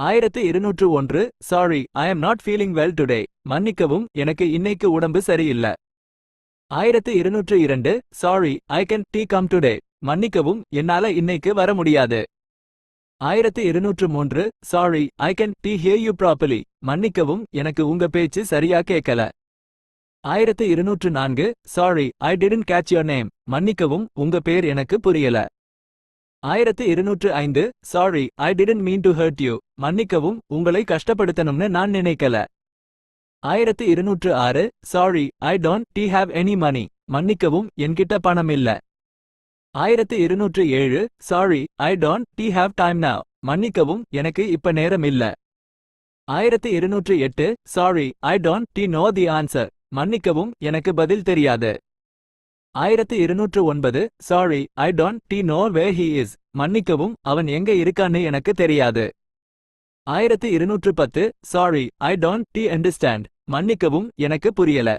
1201 sorry I am not feeling well today. மன்னிக்கவும் எனக்கு இன்னைக்கு உடம்பு சரியில்ல. 1202 sorry I can't come today. மன்னிக்கவும் என்னால இன்னைக்கு வர முடியாது. 1203 sorry I can't hear you properly. மன்னிக்கவும் எனக்கு உங்க பேச்சு சரியா கேட்கல. 1204 sorry I didn't catch your name. மன்னிக்கவும் உங்க பேர் எனக்கு புரியல. 1205 sorry I didn't mean to hurt you. மன்னிக்கவும் உங்களை கஷ்டப்படுத்தணும்னு நான் நினைக்கல. 1206 sorry I don't have any money. மன்னிக்கவும் என்கிட்ட பணம் இல்ல. 1207 sorry I don't have time now. மன்னிக்கவும் எனக்கு இப்ப நேரம் இல்ல. 1208 sorry I don't know the answer. மன்னிக்கவும் எனக்கு பதில் தெரியாது. 1209 sorry I don't know where he is. மன்னிக்கவும் அவன் எங்க இருக்கான்னு எனக்கு தெரியாது. 1210 சாரி I don't understand. மன்னிக்கவும் எனக்கு புரியல.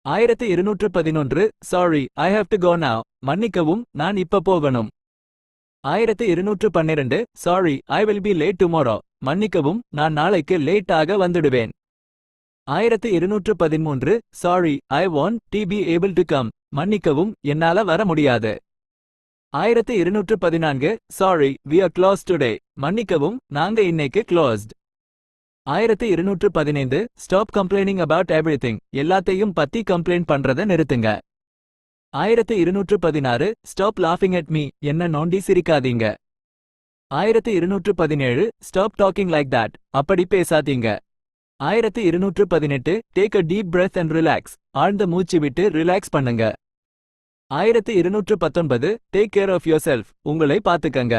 1211 sorry I have to go now. மன்னிக்கவும் நான் இப்ப போகணும். 1212 sorry I will be late tomorrow. மன்னிக்கவும் நான் நாளைக்கு லேட் ஆக வந்துடுவேன். 1213 sorry I won't be able to come. மன்னிக்கவும் என்னால வர முடியாது. 1214 sorry we are closed today. மன்னிக்கவும் நாங்க இன்னைக்கு closed. 1215 stop complaining about everything. எல்லாத்தையும் பத்தி கம்ப்ளைண்ட் பண்றத நிறுத்துங்க. 1216 stop laughing at me. என்ன நோண்டி சிரிக்காதீங்க. 1217 stop talking like that. அப்படி பேசாதீங்க. 1218 take a deep breath and relax. ஆழ்ந்த மூச்சு விட்டு ரிலாக்ஸ் பண்ணுங்க. 1219 take care of yourself. உங்களை பாத்துக்கங்க.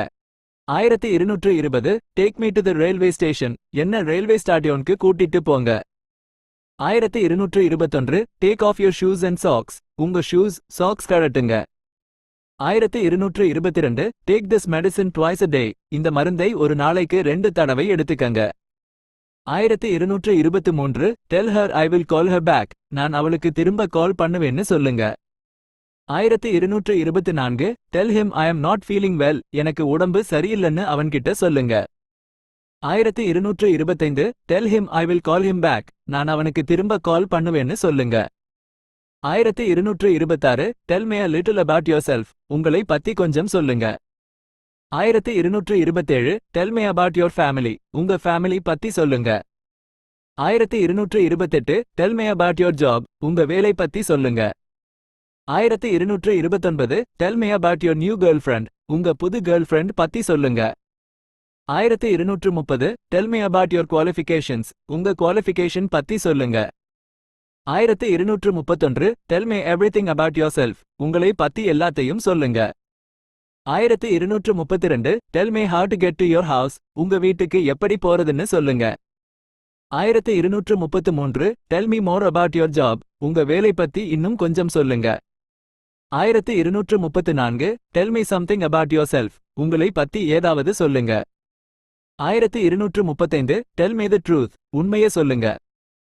1220 take me to the railway station. என்ன ரயில்வே ஸ்டேஷனுக்கு கூட்டிட்டு போங்க. 1221 take off your shoes and socks. உங்க shoes socks கழட்டுங்க. 1222 take this medicine twice a day. இந்த மருந்தை ஒரு நாளைக்கு 2 தடவை எடுத்துக்கங்க. 1223 tell her I will call her back. நான் அவளுக்கு திரும்ப கால் பண்ணுவேன்னு சொல்லுங்க. 1224 tell him I am not feeling well. எனக்கு உடம்பு சரியில்லைன்னு அவன்கிட்ட சொல்லுங்க. 1225 tell him I will call him back. நான் அவனுக்கு திரும்ப கால் பண்ணுவேன்னு சொல்லுங்க. 1226 tell me a little about yourself. உங்களை பத்தி கொஞ்சம் சொல்லுங்க. 1227 tell me about your family. உங்க ஃபேமிலி பத்தி சொல்லுங்க. 1228 tell me about your job. உங்க வேலை பத்தி சொல்லுங்க. 1229 tell me about your new girlfriend. உங்க புது கேர்ள்ஃப்ரெண்ட் பத்தி சொல்லுங்க. 1230 tell me about your qualifications. உங்க குவாலிஃபிகேஷன் பத்தி சொல்லுங்க. 1231 tell me everything about yourself. உங்களை பத்தி எல்லாத்தையும் சொல்லுங்க. 1232 tell me how to get to your house. உங்க வீட்டுக்கு எப்படி போறதுன்னு சொல்லுங்க. 1233 tell me more about your job. உங்க வேலை பத்தி இன்னும் கொஞ்சம் சொல்லுங்க. 1234 tell me something about yourself. உங்களை பத்தி ஏதாவது சொல்லுங்க. 1235 tell me the truth. உண்மையை சொல்லுங்க.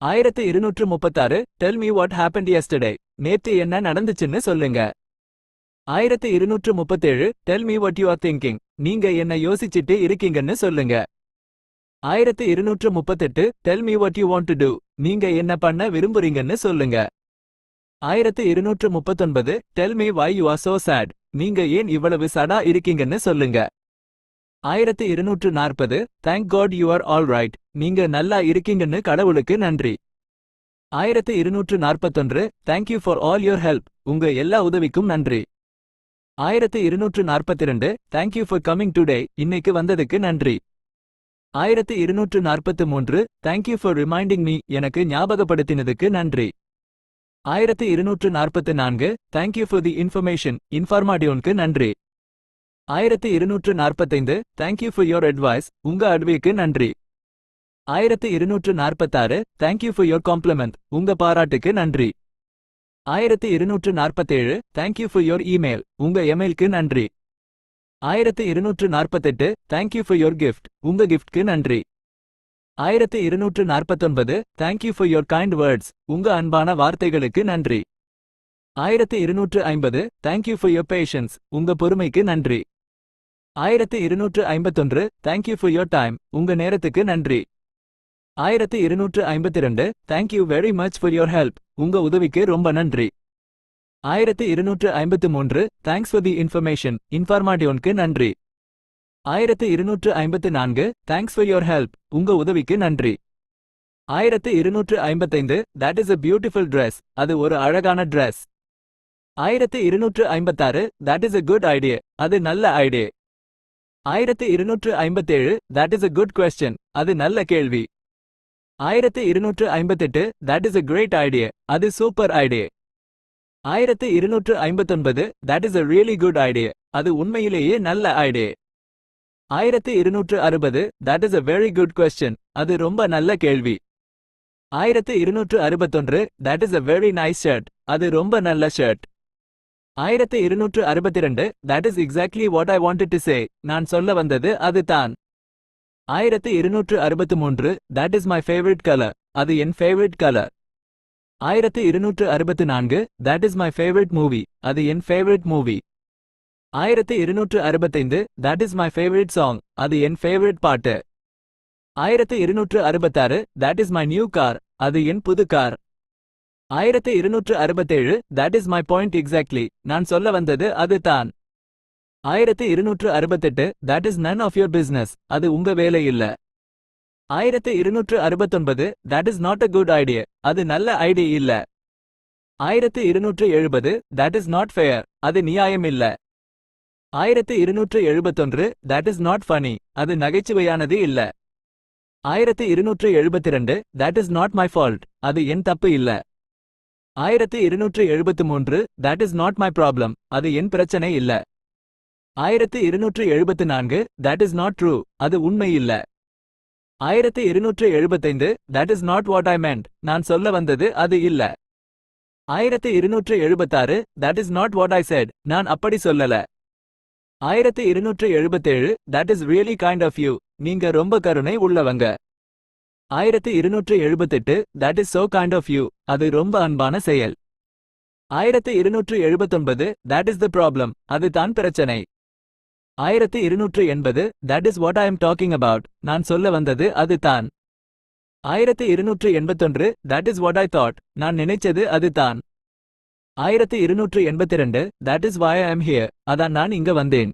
1236 tell me what happened yesterday. நேத்து என்ன நடந்துச்சுன்னு சொல்லுங்க. 1237 tell me what you are thinking. நீங்க என்ன யோசிச்சிட்டு இருக்கீங்கன்னு சொல்லுங்க. 1238 tell me what you want to do. நீங்க என்ன பண்ண விரும்புறீங்கன்னு சொல்லுங்க. 1239 tell me why you are so sad. நீங்க ஏன் இவ்வளவு சடா இருக்கீங்கன்னு சொல்லுங்க. 1240 thank God you are all right. நீங்க நல்லா இருக்கீங்கன்னு கடவுளுக்கு நன்றி. 1241 thank you for all your help. உங்க எல்லா உதவிக்கும் நன்றி. 1242 thank you for coming today. இன்னைக்கு வந்ததுக்கு நன்றி. 1243 thank you for reminding me. எனக்கு ஞாபகப்படுத்தினதுக்கு நன்றி. 1244 thank you for the information. இன்ஃபர்மாடியோனுக்கு நன்றி. 1245 thank you for your advice. உங்க அட்வைக்கு நன்றி. 1246 thank you for your compliment. உங்க பாராட்டுக்கு நன்றி. 1247 thank you for your email. உங்க எமெயிலுக்கு நன்றி. 1248 thank you for your gift. உங்க கிஃப்ட்க்கு நன்றி. 1249 thank you for your kind words. உங்க அன்பான வார்த்தைகளுக்கு நன்றி. 1250 thank you for your patience. உங்க பொறுமைக்கு நன்றி. 1251 Thank you for your time. உங்க நேரத்துக்கு நன்றி. 1252 Thank you very much for your help. உங்க உதவிக்கு ரொம்ப நன்றி. 1253 Thanks for the information. இன்ஃபர்மாட்டியோனுக்கு நன்றி. 1254 Thanks for your help. உங்க உதவிக்கு நன்றி. 1255 That is a beautiful dress. அது ஒரு அழகான dress. 1256 That is a good idea. அது நல்ல idea. 1257 That is a good question. அது நல்ல கேள்வி. 1258 That is a great idea. அது super idea. 1259 That is a really good idea. அது உண்மையிலேயே நல்ல idea. 1260 That is a very good question. அது ரொம்ப நல்ல கேள்வி. 1261 That is a very nice shirt. அது ரொம்ப நல்ல shirt. 1262 That is exactly what I wanted to say. நான் சொல்ல வந்தது அது தான். 1263 That is my favorite color. அது என் favorite color. 1264 That is my favorite movie. அது என் favorite movie. 1265 That is my favorite song. அது என் favorite பாட்டு. 1266 That is my new car. அது என் புது car. 1267 That is my point exactly. நான் சொல்ல வந்தது அது தான். 1268 That is none of your business. அது உங்க வேலை இல்ல. 1269 That is not a good idea. அது நல்ல ஐடியா இல்ல. 1270 That is not fair. அது நியாயம் இல்ல. 1271 That is not funny. அது நகைச்சுவையானது இல்ல. 1272 That is not my fault. அது என் தப்பு இல்ல. 1273 That is not my problem. அது என் பிரச்சனை இல்ல. 1274 That is not true. அது உண்மை இல்ல. 1275 That is not what I meant. நான் சொல்ல வந்தது அது இல்ல. 1276 That is not what I said. நான் அப்படி சொல்லல. 1277 That is really kind of you. நீங்க ரொம்ப கருணை உள்ளவங்க. 1278 That is so kind of you. அது ரொம்ப அன்பான செயல். 1279 That is the problem. அது தான் பிரச்சனை. 1280 That is what I am talking about. நான் சொல்ல வந்தது அது தான். 1281 That is what I thought. நான் நினைச்சது அது தான். 1282 That is why I am here. அதான் நான் இங்க வந்தேன்.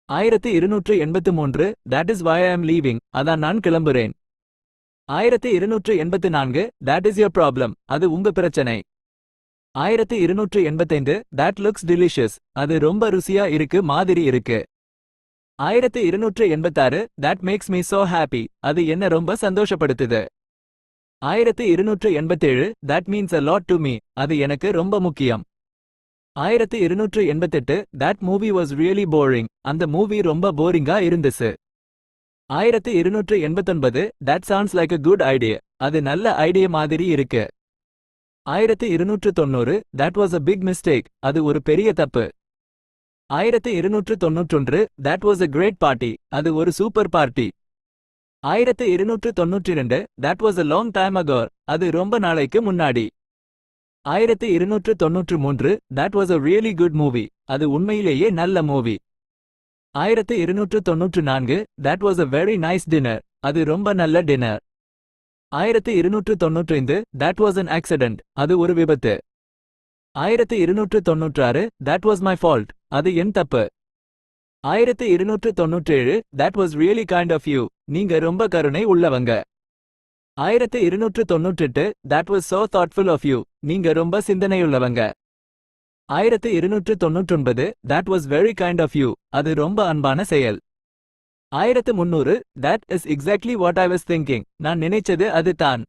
1283 That is why I am leaving. அதான் நான் கிளம்புறேன். 1284 That is your problem. அது உங்க பிரச்சனை. 1285 That looks delicious. அது ரொம்ப ருசியா இருக்கு மாதிரி இருக்கு. 1286 That makes me so happy. அது என்ன ரொம்ப சந்தோஷப்படுத்துது. 1287 That means a lot to me. அது எனக்கு ரொம்ப முக்கியம். 1288 That movie was really boring. அந்த மூவி ரொம்ப போரிங்கா இருந்துச்சு. 1289 That sounds like a good idea. அது நல்ல ஐடியா மாதிரி இருக்கு. 1290 That was a big mistake. அது ஒரு பெரிய தப்பு. 1291 That was a great party. அது ஒரு super party. 1292 That was a long time ago. அது ரொம்ப நாளைக்கு முன்னாடி. 1293 That was a really good movie. அது உண்மையிலேயே நல்ல movie. 1294 That was a very nice dinner. அது ரொம்ப நல்ல dinner. 1295 That was an accident. அது ஒரு விபத்து. 1296 That was my fault. அது என் தப்பு. 1297 That was really kind of you. நீங்க ரொம்ப கருணை உள்ளவங்க. 1298 That was so thoughtful of you. நீங்க ரொம்ப சிந்தனையுள்ளவங்க. 1299 That was very kind of you. அது ரொம்ப அன்பான செயல். 1300 That is exactly what I was thinking. நான் நினைச்சது அது தான்.